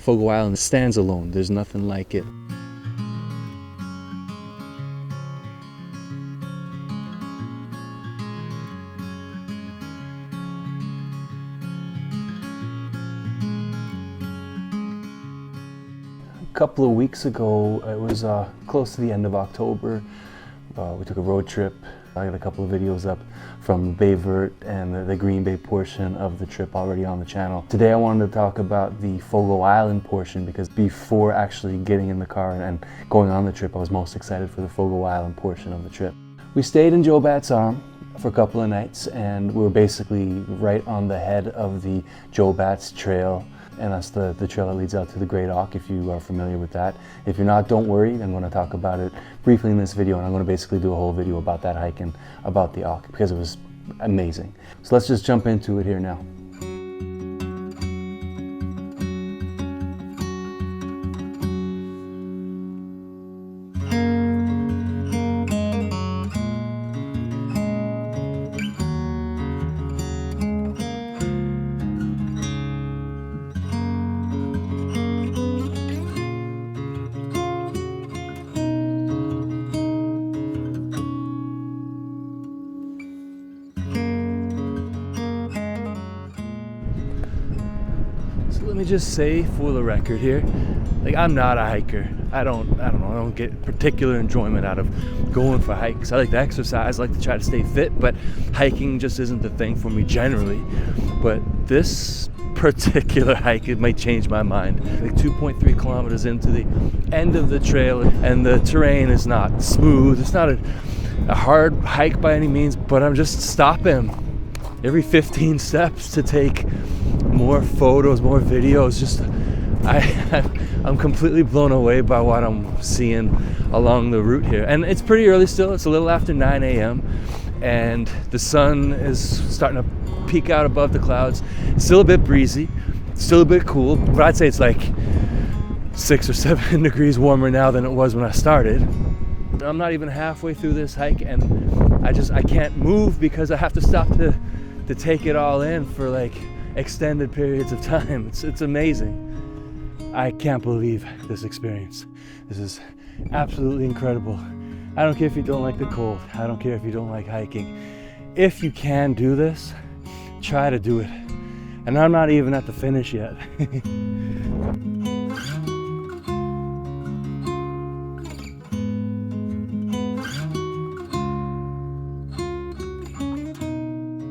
Fogo Island stands alone. There's nothing like it. A couple of weeks ago, it was close to the end of October. We took a road trip. I got a couple of videos up from Bay Vert and the Green Bay portion of the trip already on the channel. Today I wanted to talk about the Fogo Island portion, because before actually getting in the car and going on the trip, I was most excited for the Fogo Island portion of the trip. We stayed in Joe Bat's Arm for a couple of nights, and we were basically right on the head of the Joe Bat's Trail. And that's the trail that leads out to the Great Auk, if you are familiar with that. If you're not, don't worry. I'm going to talk about it briefly in this video, and I'm going to basically do a whole video about that hike and about the Auk, because it was amazing. So let's just jump into it here now. Let me just say, for the record here, like, I'm not a hiker. I don't get particular enjoyment out of going for hikes. I like to exercise, I like to try to stay fit, but hiking just isn't the thing for me generally. But this particular hike, it might change my mind. Like 2.3 kilometers into the end of the trail, and the terrain is not smooth. It's not a hard hike by any means, but I'm just stopping every 15 steps to take more photos, more videos. I'm completely blown away by what I'm seeing along the route here. And it's pretty early still. It's a little after 9 a.m. and the sun is starting to peek out above the clouds. It's still a bit breezy, still a bit cool, but I'd say it's like 6 or 7 degrees warmer now than it was when I started. I'm not even halfway through this hike, and I can't move because I have to stop to take it all in for like extended periods of time. It's amazing. I can't believe this experience. This is absolutely incredible. I don't care if you don't like the cold. I don't care if you don't like hiking. If you can do this, try to do it. And I'm not even at the finish yet.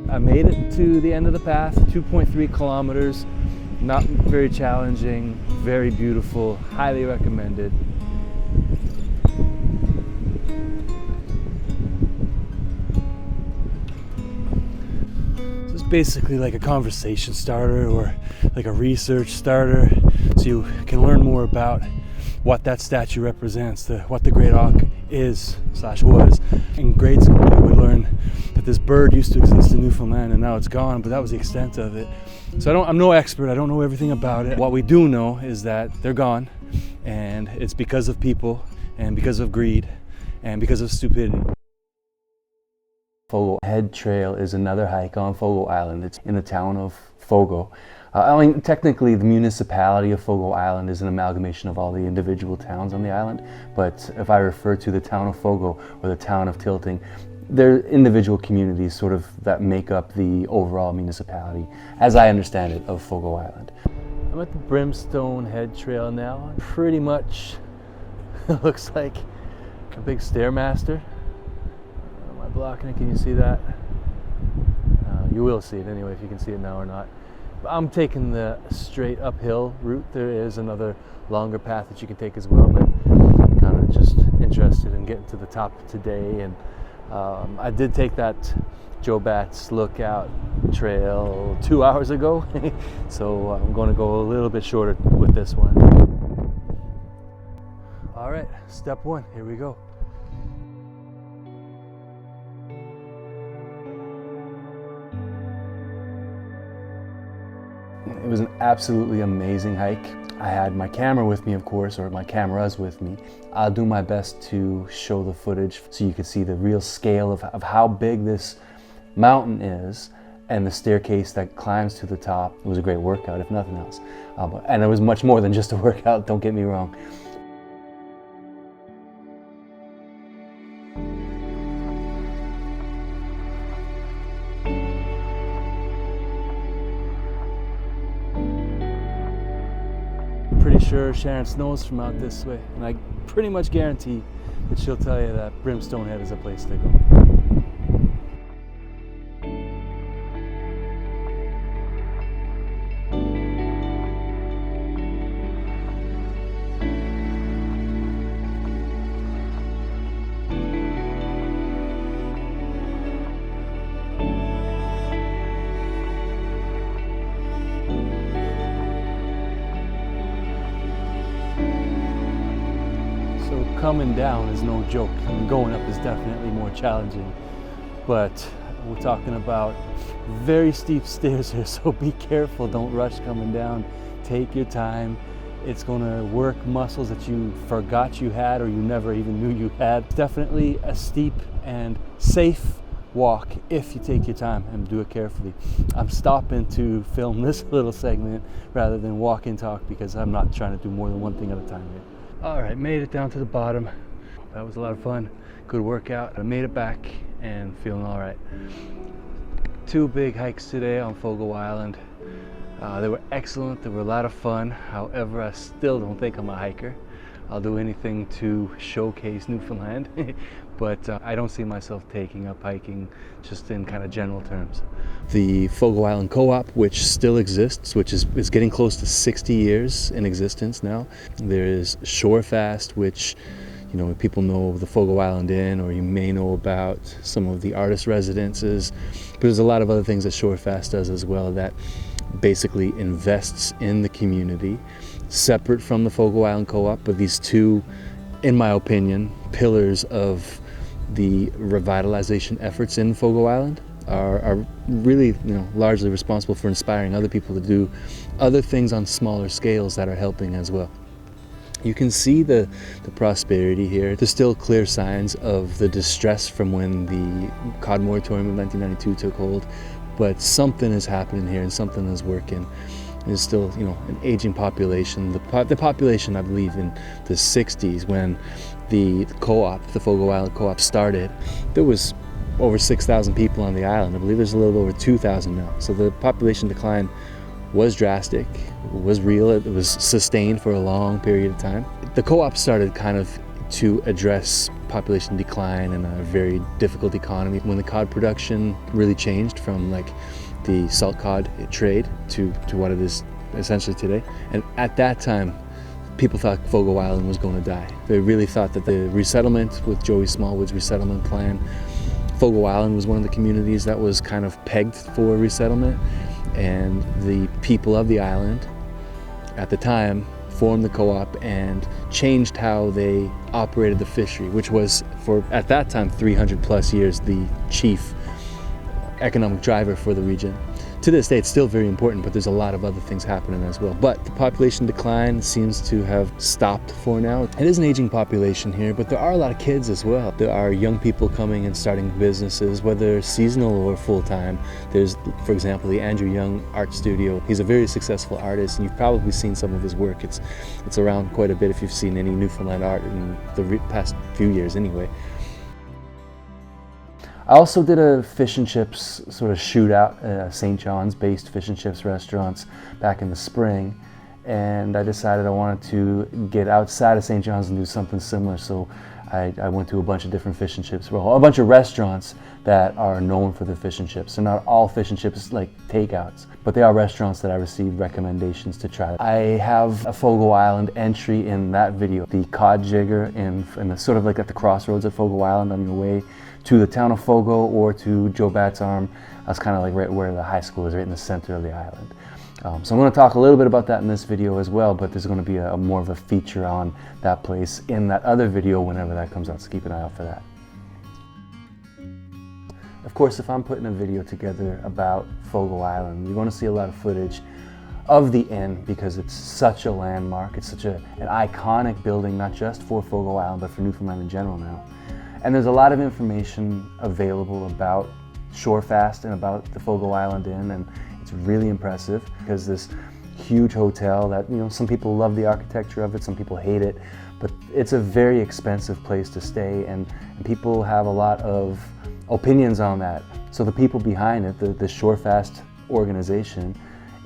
I made it to the end of the path, 2.3 kilometers, not very challenging, very beautiful, highly recommended. This is basically like a conversation starter or like a research starter, so you can learn more about what that statue represents, what the Great Auk is / was. In grade school, we would learn that this bird used to exist in Newfoundland and now it's gone, but that was the extent of it. So I'm no expert, I don't know everything about it. What we do know is that they're gone, and it's because of people, and because of greed, and because of stupidity. Fogo Head Trail is another hike on Fogo Island. It's in the town of Fogo. I mean, technically the municipality of Fogo Island is an amalgamation of all the individual towns on the island, but if I refer to the town of Fogo or the town of Tilting, they're individual communities sort of that make up the overall municipality, as I understand it, of Fogo Island. I'm at the Brimstone Head Trail now. Pretty much looks like a big Stairmaster. Am I blocking it? Can you see that? You will see it anyway, if you can see it now or not. I'm taking the straight uphill route. There is another longer path that you can take as well, but I'm kind of just interested in getting to the top today. And I did take that Joe Bat's Lookout trail 2 hours ago, so I'm going to go a little bit shorter with this one. All right, step one, here we go. It was an absolutely amazing hike. I had my camera with me, of course, or my cameras with me. I'll do my best to show the footage so you can see the real scale of how big this mountain is. and the staircase that climbs to the top. It was a great workout, if nothing else. And it was much more than just a workout, don't get me wrong. Pretty sure Sharon Snow's from out this way, and I pretty much guarantee that she'll tell you that Brimstone Head is a place to go. Coming down is no joke. I mean, going up is definitely more challenging, but we're talking about very steep stairs here, so be careful. Don't rush coming down. Take your time. It's going to work muscles that you forgot you had or you never even knew you had. Definitely a steep and safe walk if you take your time and do it carefully. I'm stopping to film this little segment rather than walk and talk because I'm not trying to do more than one thing at a time here. All right, made it down to the bottom. That was a lot of fun. Good workout. I made it back and feeling all right. 2 big hikes today on Fogo Island. They were excellent. They were a lot of fun. However, I still don't think I'm a hiker. I'll do anything to showcase Newfoundland, but I don't see myself taking up hiking just in kind of general terms. The Fogo Island CoOp, which still exists, which is getting close to 60 years in existence now. There is Shorefast, which, you know, people know the Fogo Island Inn, or you may know about some of the artist residences, but there's a lot of other things that Shorefast does as well that basically invests in the community, separate from the Fogo Island CoOp. But these two, in my opinion, pillars of the revitalization efforts in Fogo Island are really, you know, largely responsible for inspiring other people to do other things on smaller scales that are helping as well. You can see the prosperity here. There's still clear signs of the distress from when the cod moratorium of 1992 took hold, but something is happening here and something is working. There's still, you know, an aging population. The population, I believe, in the 60s when the CoOp, the Fogo Island CoOp started, there was over 6,000 people on the island. I believe there's a little over 2,000 now. So the population decline was drastic, was real, it was sustained for a long period of time. The CoOp started kind of to address population decline and a very difficult economy when the cod production really changed from like the salt cod trade to what it is essentially today. And at that time, people thought Fogo Island was going to die. They really thought that the resettlement with Joey Smallwood's resettlement plan, Fogo Island was one of the communities that was kind of pegged for resettlement, and the people of the island at the time formed the CoOp and changed how they operated the fishery, which was, for at that time 300 plus years, the chief economic driver for the region. To this day, it's still very important, but there's a lot of other things happening as well. But the population decline seems to have stopped for now. It is an aging population here, but there are a lot of kids as well. There are young people coming and starting businesses, whether seasonal or full-time. There's, for example, the Andrew Young Art Studio. He's a very successful artist, and you've probably seen some of his work. It's around quite a bit if you've seen any Newfoundland art in the past few years anyway. I also did a fish and chips sort of shootout at St. John's based fish and chips restaurants back in the spring, and I decided I wanted to get outside of St. John's and do something similar, so I went to a bunch of different fish and chips, well, a bunch of restaurants that are known for their fish and chips. They're not all fish and chips like takeouts, but they are restaurants that I received recommendations to try. I have a Fogo Island entry in that video, the cod jigger in the sort of like at the crossroads of Fogo Island on your way to the town of Fogo or to Joe Bat's Arm. That's kind of like right where the high school is, right in the center of the island. So I'm going to talk a little bit about that in this video as well, but there's going to be a more of a feature on that place in that other video whenever that comes out, so keep an eye out for that. Of course, if I'm putting a video together about Fogo Island, you're going to see a lot of footage of the inn because it's such a landmark. It's such an iconic building, not just for Fogo Island, but for Newfoundland in general now. And there's a lot of information available about shore fast and about the Fogo Island Inn, and it's really impressive because this huge hotel that, you know, some people love the architecture of it, some people hate it, but it's a very expensive place to stay, and people have a lot of opinions on that. So the people behind it, the Shore Fast organization,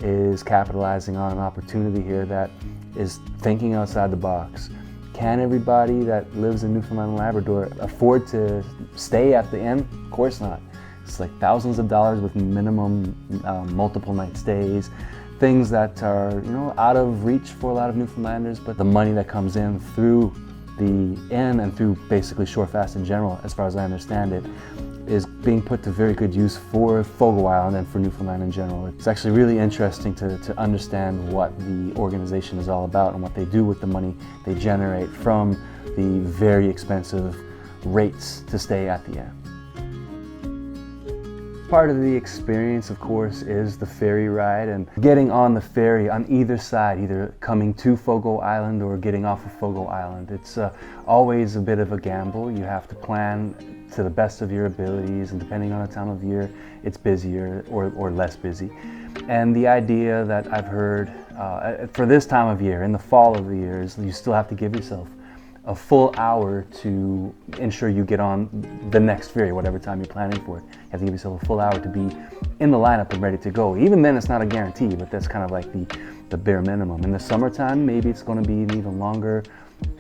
is capitalizing on an opportunity here that is thinking outside the box. Can everybody that lives in Newfoundland and Labrador afford to stay at the inn? Of course not. It's like thousands of dollars with minimum multiple night stays, things that are, you know, out of reach for a lot of Newfoundlanders, but the money that comes in through the inn and through basically Shore Fast in general, as far as I understand it, is being put to very good use for Fogo Island and for Newfoundland in general. It's actually really interesting to understand what the organization is all about and what they do with the money they generate from the very expensive rates to stay at the inn. Part of the experience, of course, is the ferry ride and getting on the ferry on either side, either coming to Fogo Island or getting off of Fogo Island. It's always a bit of a gamble. You have to plan to the best of your abilities, and depending on the time of year, it's busier or less busy. And the idea that I've heard for this time of year, in the fall of the year, is you still have to give yourself a full hour to ensure you get on the next ferry, whatever time you're planning for it. You have to give yourself a full hour to be in the lineup and ready to go. Even then, it's not a guarantee, but that's kind of like the bare minimum. In the summertime, maybe it's going to be an even longer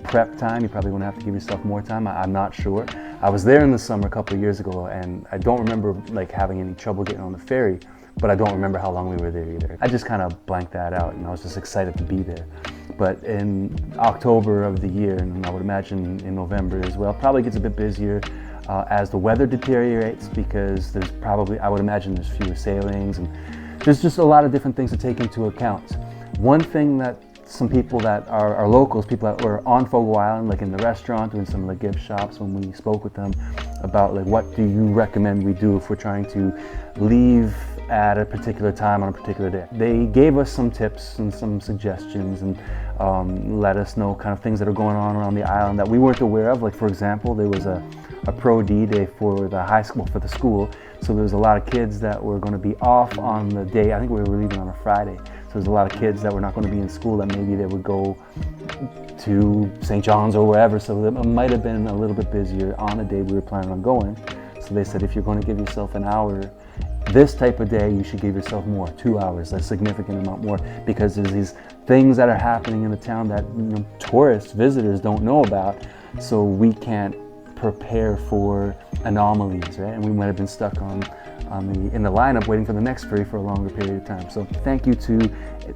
prep time. You're probably going to have to give yourself more time. I'm not sure. I was there in the summer a couple of years ago, and I don't remember like having any trouble getting on the ferry, but I don't remember how long we were there either. I just kind of blanked that out, and I was just excited to be there. But in October of the year, and I would imagine in November as well, probably gets a bit busier as the weather deteriorates, because there's probably, I would imagine there's fewer sailings, and there's just a lot of different things to take into account. One thing that some people that are locals, people that were on Fogo Island, like in the restaurant or in some of the gift shops, when we spoke with them about like, what do you recommend we do if we're trying to leave at a particular time on a particular day. They gave us some tips and some suggestions, and let us know kind of things that are going on around the island that we weren't aware of. Like, for example, there was a Pro D day for the high school, for the school. So there was a lot of kids that were going to be off on the day. I think we were leaving on a Friday. So there's a lot of kids that were not going to be in school, that maybe they would go to St. John's or wherever. So it might have been a little bit busier on the day we were planning on going. So they said, if you're going to give yourself an hour this type of day, you should give yourself more, 2 hours, a significant amount more, because there's these things that are happening in the town that, you know, tourists, visitors don't know about, so we can't prepare for anomalies, right? And we might have been stuck in the lineup waiting for the next ferry for a longer period of time. So thank you to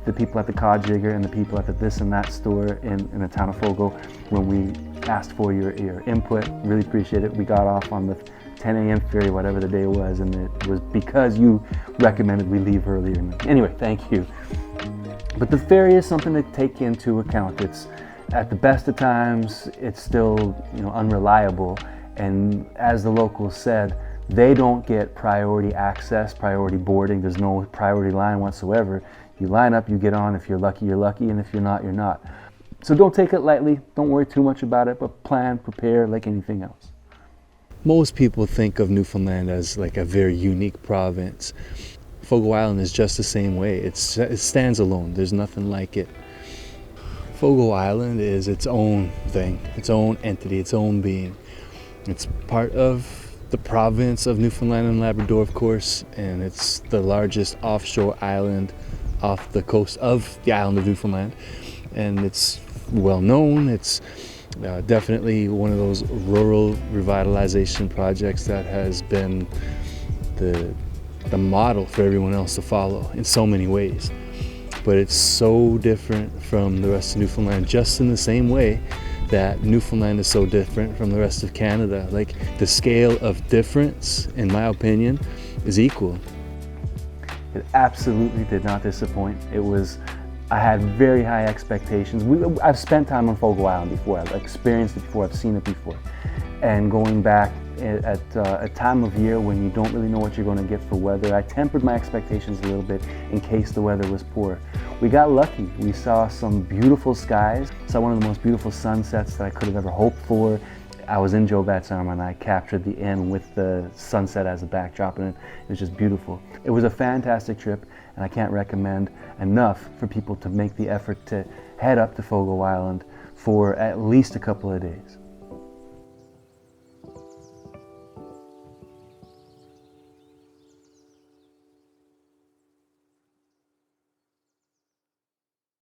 the people at the Cod Jigger and the people at the This and That store in the town of Fogo when we asked for your input. Really appreciate it. We got off on the 10 a.m. ferry, whatever the day was, and it was because you recommended we leave earlier. Anyway, thank you. But the ferry is something to take into account. It's at the best of times, it's still, you know, unreliable, and as the locals said, they don't get priority access, priority boarding. There's no priority line whatsoever. You line up, you get on. If you're lucky, you're lucky, and if you're not, you're not. So don't take it lightly. Don't worry too much about it, but plan, prepare like anything else. Most people think of Newfoundland as like a very unique province. Fogo Island is just the same way. It stands alone. There's nothing like it. Fogo Island is its own thing, its own entity, its own being. It's part of the province of Newfoundland and Labrador, of course, and it's the largest offshore island off the coast of the island of Newfoundland. And it's well known. It's definitely one of those rural revitalization projects that has been the model for everyone else to follow in so many ways. But it's so different from the rest of Newfoundland, just in the same way that Newfoundland is so different from the rest of Canada. Like, the scale of difference, in my opinion, is equal. It absolutely did not disappoint. I had very high expectations. I've spent time on Fogo Island before. I've experienced it before. I've seen it before. And going back at a time of year when you don't really know what you're going to get for weather, I tempered my expectations a little bit in case the weather was poor. We got lucky. We saw some beautiful skies. Saw one of the most beautiful sunsets that I could have ever hoped for. I was in Joe Bat's arm and I captured the end with the sunset as a backdrop, and it was just beautiful. It was a fantastic trip, and I can't recommend enough for people to make the effort to head up to Fogo Island for at least a couple of days.